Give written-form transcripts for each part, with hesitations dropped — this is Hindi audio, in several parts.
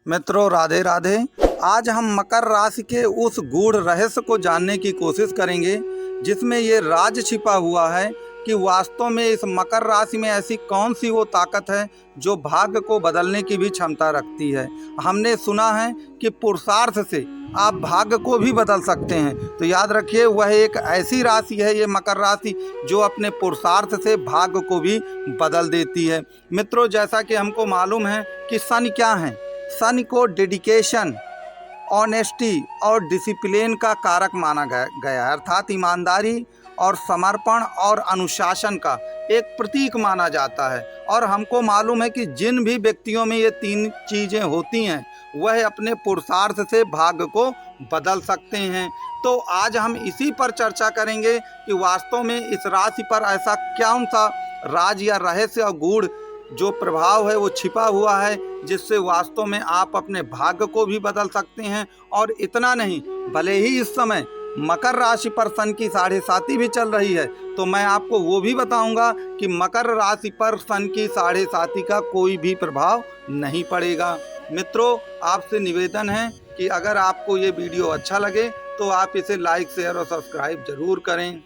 मित्रों राधे राधे। आज हम मकर राशि के उस गूढ़ रहस्य को जानने की कोशिश करेंगे जिसमें ये राज छिपा हुआ है कि वास्तव में इस मकर राशि में ऐसी कौन सी वो ताकत है जो भाग्य को बदलने की भी क्षमता रखती है। हमने सुना है कि पुरुषार्थ से आप भाग्य को भी बदल सकते हैं, तो याद रखिए वह एक ऐसी राशि है ये मकर राशि जो अपने पुरुषार्थ से भाग्य को भी बदल देती है। मित्रों, जैसा कि हमको मालूम है कि शनि क्या है, शनि को डेडिकेशन, ऑनेस्टी और डिसिप्लिन का कारक माना गया है, अर्थात ईमानदारी और समर्पण और अनुशासन का एक प्रतीक माना जाता है। और हमको मालूम है कि जिन भी व्यक्तियों में ये तीन चीज़ें होती हैं वह अपने पुरुषार्थ से भाग्य को बदल सकते हैं। तो आज हम इसी पर चर्चा करेंगे कि वास्तव में इस राशि पर ऐसा कौन सा राज या रहस्य और गूढ़ जो प्रभाव है वो छिपा हुआ है जिससे वास्तव में आप अपने भाग्य को भी बदल सकते हैं। और इतना नहीं, भले ही इस समय मकर राशि पर सन की 7.5 भी चल रही है, तो मैं आपको वो भी बताऊंगा कि मकर राशि पर सन की 7.5 का कोई भी प्रभाव नहीं पड़ेगा। मित्रों, आपसे निवेदन है कि अगर आपको ये वीडियो अच्छा लगे तो आप इसे लाइक, शेयर और सब्सक्राइब जरूर करें।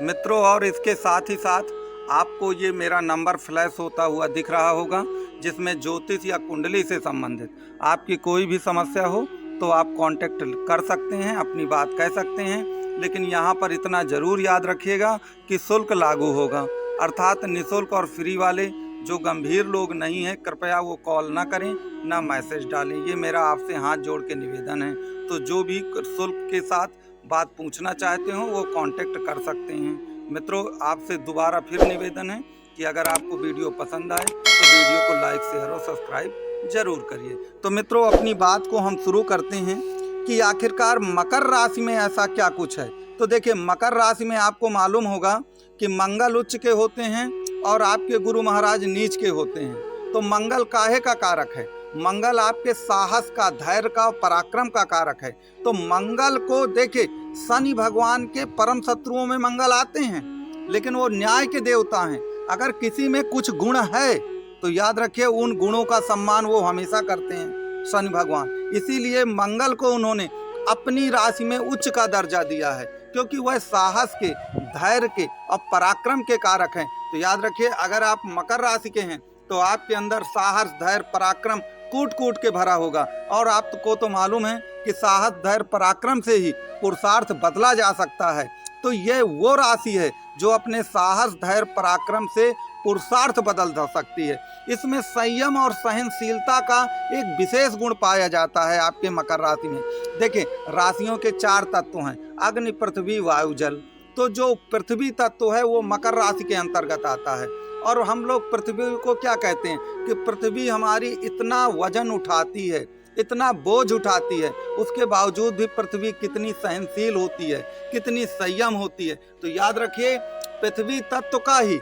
मित्रों, और इसके साथ ही साथ आपको ये मेरा नंबर फ्लैश होता हुआ दिख रहा होगा जिसमें ज्योतिष या कुंडली से संबंधित आपकी कोई भी समस्या हो तो आप कांटेक्ट कर सकते हैं, अपनी बात कह सकते हैं। लेकिन यहाँ पर इतना ज़रूर याद रखिएगा कि शुल्क लागू होगा, अर्थात निःशुल्क और फ्री वाले जो गंभीर लोग नहीं हैं कृपया वो कॉल ना करें, ना मैसेज डालें। ये मेरा आपसे हाथ जोड़ के निवेदन है। तो जो भी शुल्क के साथ बात पूछना चाहते हो वो कांटेक्ट कर सकते हैं। मित्रों, आपसे दोबारा फिर निवेदन है कि अगर आपको वीडियो पसंद आए तो वीडियो को लाइक, शेयर और सब्सक्राइब जरूर करिए। तो मित्रों, अपनी बात को हम शुरू करते हैं कि आखिरकार मकर राशि में ऐसा क्या कुछ है। तो देखिए, मकर राशि में आपको मालूम होगा कि मंगल उच्च के होते हैं और आपके गुरु महाराज नीच के होते हैं। तो मंगल काहे का कारक है? मंगल आपके साहस का, धैर्य का, पराक्रम का कारक है। तो मंगल को देखिए, शनि भगवान के परम शत्रुओं में मंगल आते हैं, लेकिन वो न्याय के देवता हैं। अगर किसी में कुछ गुण है तो याद रखिए उन गुणों का सम्मान वो हमेशा करते हैं शनि भगवान। इसीलिए मंगल को उन्होंने अपनी राशि में उच्च का दर्जा दिया है, क्योंकि वह साहस के, धैर्य के और पराक्रम के कारक हैं। तो याद रखिए, अगर आप मकर राशि के हैं तो आपके अंदर साहस, धैर्य, पराक्रम कूट कूट के भरा होगा। और आपको तो मालूम है कि साहस, धैर्य, पराक्रम से ही पुरुषार्थ बदला जा सकता है। तो ये वो राशि है जो अपने साहस, धैर्य, पराक्रम से पुरुषार्थ बदल सकती है। इसमें संयम और सहनशीलता का एक विशेष गुण पाया जाता है आपके मकर राशि में। देखिए, राशियों के 4 तत्व हैं, अग्नि, पृथ्वी, वायु, जल। तो जो पृथ्वी तत्व है वो मकर राशि के अंतर्गत आता है। और हम लोग पृथ्वी को क्या कहते हैं कि पृथ्वी हमारी इतना वजन उठाती है, इतना बोझ उठाती है, उसके बावजूद भी पृथ्वी कितनी सहनशील होती है, कितनी संयम होती है। तो याद रखिए, पृथ्वी तत्व का ही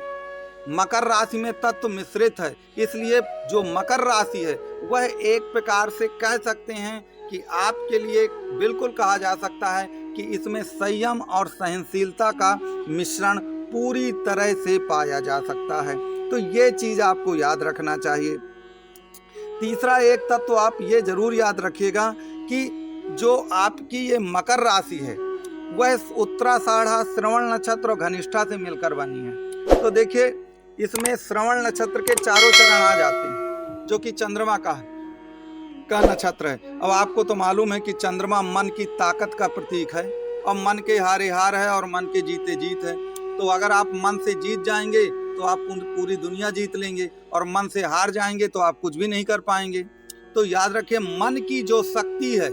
मकर राशि में तत्व मिश्रित है। इसलिए जो मकर राशि है वह एक प्रकार से कह सकते हैं कि आपके लिए बिल्कुल कहा जा सकता है कि इसमें संयम और सहनशीलता का मिश्रण पूरी तरह से पाया जा सकता है। तो ये चीज़ आपको याद रखना चाहिए। तीसरा एक तत्व आप ये जरूर याद रखिएगा कि जो आपकी ये मकर राशि है वह उत्तराषाढ़, श्रवण नक्षत्र और घनिष्ठा से मिलकर बनी है। तो देखिए, इसमें श्रवण नक्षत्र के चारों चरण आ जाते हैं जो कि चंद्रमा का नक्षत्र है। अब आपको तो मालूम है कि चंद्रमा मन की ताकत का प्रतीक है और मन के हारे हार है और मन के जीते जीत है। तो अगर आप मन से जीत जाएंगे तो आप पूरी दुनिया जीत लेंगे, और मन से हार जाएंगे तो आप कुछ भी नहीं कर पाएंगे। तो याद रखिए, मन की जो शक्ति है,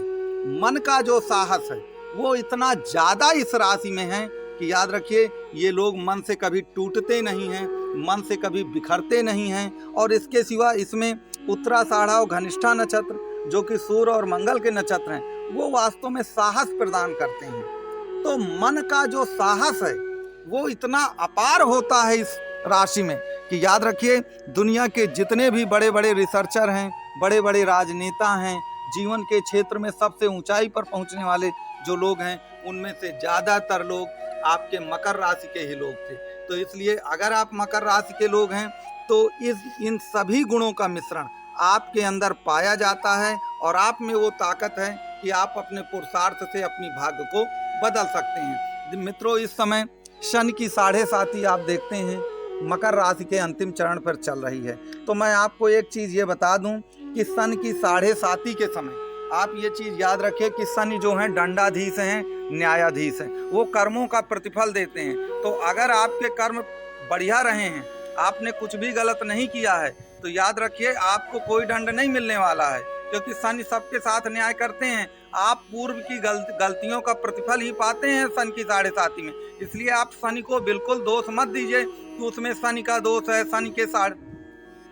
मन का जो साहस है वो इतना ज़्यादा इस राशि में है कि याद रखिए ये लोग मन से कभी टूटते नहीं हैं, मन से कभी बिखरते नहीं हैं। और इसके सिवा इसमें उत्तराषाढ़ और घनिष्ठा नक्षत्र जो कि सूर्य और मंगल के नक्षत्र हैं वो वास्तव में साहस प्रदान करते हैं। तो मन का जो साहस है वो इतना अपार होता है इस राशि में कि याद रखिए, दुनिया के जितने भी बड़े बड़े रिसर्चर हैं, बड़े बड़े राजनेता हैं, जीवन के क्षेत्र में सबसे ऊंचाई पर पहुंचने वाले जो लोग हैं उनमें से ज़्यादातर लोग आपके मकर राशि के ही लोग थे। तो इसलिए अगर आप मकर राशि के लोग हैं तो इन सभी गुणों का मिश्रण आपके अंदर पाया जाता है और आप में वो ताकत है कि आप अपने पुरुषार्थ से अपनी भाग्य को बदल सकते हैं। मित्रों, इस समय शनि की 7.5 आप देखते हैं मकर राशि के अंतिम चरण पर चल रही है। तो मैं आपको एक चीज़ ये बता दूं कि शनि की 7.5 के समय आप ये चीज़ याद रखिए कि शनि जो हैं दंडाधीश हैं, न्यायाधीश हैं, वो कर्मों का प्रतिफल देते हैं। तो अगर आपके कर्म बढ़िया रहे हैं, आपने कुछ भी गलत नहीं किया है, तो याद रखिए आपको कोई दंड नहीं मिलने वाला है, क्योंकि शनि सबके साथ न्याय करते हैं। आप पूर्व की गलतियों का प्रतिफल ही पाते हैं शनि की 7.5 में। इसलिए आप शनि को बिल्कुल दोष मत दीजिए कि उसमें शनि का दोष है, शनि के साथ।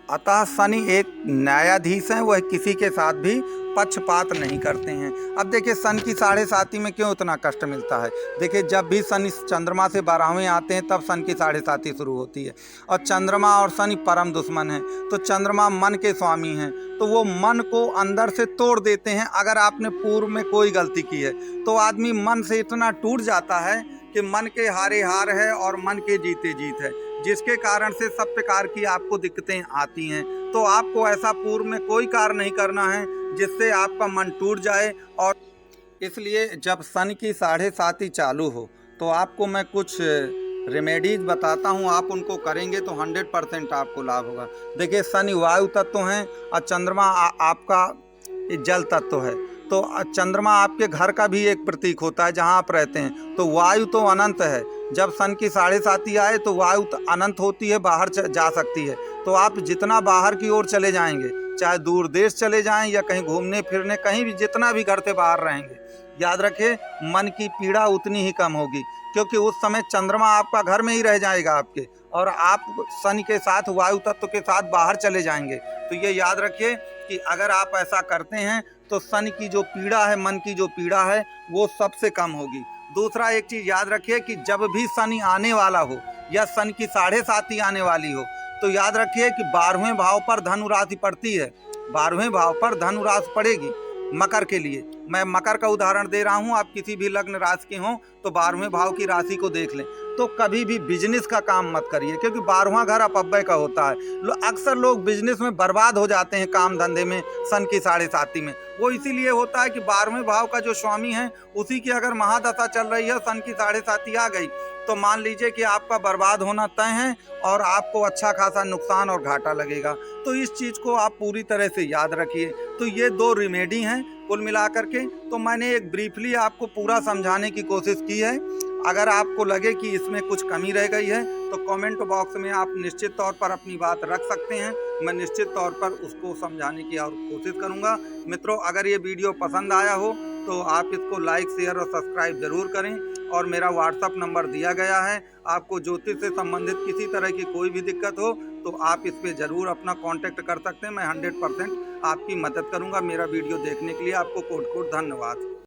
अतः शनि एक न्यायाधीश हैं, वह किसी के साथ भी पक्षपात नहीं करते हैं। अब देखिए शनि की 7.5 में क्यों इतना कष्ट मिलता है। देखिए जब भी शनि चंद्रमा से 12वें आते हैं तब शनि की 7.5 शुरू होती है, और चंद्रमा और शनि परम दुश्मन हैं। तो चंद्रमा मन के स्वामी हैं, तो वो मन को अंदर से तोड़ देते हैं। अगर आपने पूर्व में कोई गलती की है तो आदमी मन से इतना टूट जाता है कि मन के हारे हार है और मन के जीते जीत है, जिसके कारण से सब प्रकार की आपको दिक्कतें आती हैं। तो आपको ऐसा पूर्व में कोई कार्य नहीं करना है जिससे आपका मन टूट जाए। और इसलिए जब शनि की 7.5 चालू हो तो आपको मैं कुछ रेमेडीज बताता हूँ, आप उनको करेंगे तो 100% आपको लाभ होगा। देखिए शनि वायु तत्व हैं और चंद्रमा आपका जल तत्व है। तो चंद्रमा आपके घर का भी एक प्रतीक होता है जहाँ आप रहते हैं। तो वायु तो अनंत है, जब शनि की 7.5 आए तो वायु अनंत होती है, बाहर जा सकती है। तो आप जितना बाहर की ओर चले जाएंगे, चाहे दूर देश चले जाएं या कहीं घूमने फिरने, कहीं भी जितना भी घर से बाहर रहेंगे, याद रखिए मन की पीड़ा उतनी ही कम होगी, क्योंकि उस समय चंद्रमा आपका घर में ही रह जाएगा आपके, और आप शनि के साथ वायु तत्व के साथ बाहर चले जाएंगे। तो ये याद रखिए कि अगर आप ऐसा करते हैं तो शनि की जो पीड़ा है, मन की जो पीड़ा है, वो सबसे कम होगी। दूसरा एक चीज़ याद रखिए कि जब भी शनि आने वाला हो या शनि की 7.5 आने वाली हो, तो याद रखिए कि 12वें भाव पर धनु राशि पड़ती है। 12वें भाव पर धनु राशि पड़ेगी मकर के लिए। मैं मकर का उदाहरण दे रहा हूं, आप किसी भी लग्न राशि के हों तो 12वें भाव की राशि को देख लें। तो कभी भी बिजनेस का काम मत करिए, क्योंकि 12वां घर अपव्यय का होता है। अक्सर लोग बिजनेस में बर्बाद हो जाते हैं काम धंधे में शनि की 7.5 में। वो इसीलिए होता है कि 12वें भाव का जो स्वामी है उसी की अगर महादशा चल रही है, शनि की 7.5 आ गई, तो मान लीजिए कि आपका बर्बाद होना तय है और आपको अच्छा खासा नुकसान और घाटा लगेगा। तो इस चीज़ को आप पूरी तरह से याद रखिए। तो ये 2 रेमेडी हैं कुल मिलाकर के। तो मैंने एक ब्रीफली आपको पूरा समझाने की कोशिश की है। अगर आपको लगे कि इसमें कुछ कमी रह गई है तो कमेंट बॉक्स में आप निश्चित तौर पर अपनी बात रख सकते हैं, मैं निश्चित तौर पर उसको समझाने की और कोशिश करूंगा। मित्रों, अगर ये वीडियो पसंद आया हो तो आप इसको लाइक, शेयर और सब्सक्राइब जरूर करें। और मेरा व्हाट्सअप नंबर दिया गया है, आपको ज्योतिष से संबंधित किसी तरह की कोई भी दिक्कत हो तो आप इस पर ज़रूर अपना कांटेक्ट कर सकते हैं। मैं 100% आपकी मदद करूंगा। मेरा वीडियो देखने के लिए आपको कोट धन्यवाद।